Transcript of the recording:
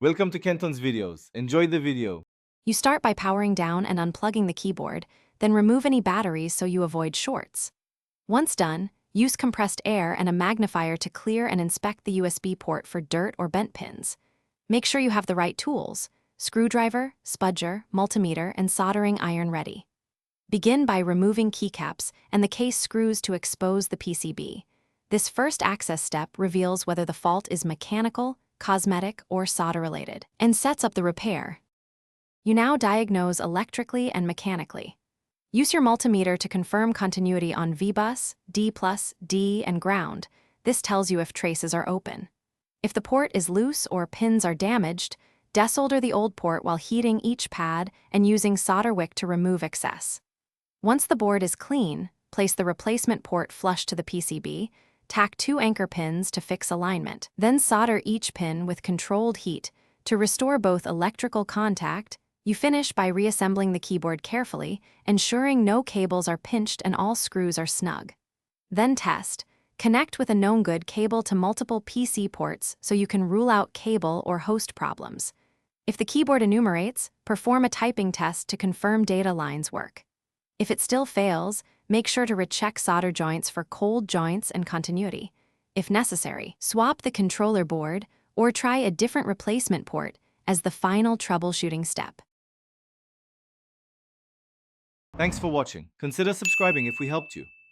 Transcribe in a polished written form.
Welcome to Kenton's videos. Enjoy the video. You start by powering down and unplugging the keyboard, then remove any batteries so you avoid shorts. Once done, use compressed air and a magnifier to clear and inspect the USB port for dirt or bent pins. Make sure you have the right tools: screwdriver, spudger, multimeter, and soldering iron ready. Begin by removing keycaps and the case screws to expose the PCB. This first access step reveals whether the fault is mechanical, cosmetic, or solder-related, and sets up the repair. You now diagnose electrically and mechanically. Use your multimeter to confirm continuity on V-bus, D+, D, and ground. This tells you if traces are open. If the port is loose or pins are damaged, desolder the old port while heating each pad and using solder wick to remove excess. Once the board is clean, place the replacement port flush to the PCB, tack 2 anchor pins to fix alignment, then solder each pin with controlled heat to restore both electrical contact. You finish by reassembling the keyboard carefully, ensuring no cables are pinched and all screws are snug. Then test. Connect with a known good cable to multiple PC ports so you can rule out cable or host problems. If the keyboard enumerates, perform a typing test to confirm data lines work. If it still fails, make sure to recheck solder joints for cold joints and continuity. If necessary, swap the controller board or try a different replacement port as the final troubleshooting step. Thanks for watching. Consider subscribing if we helped you.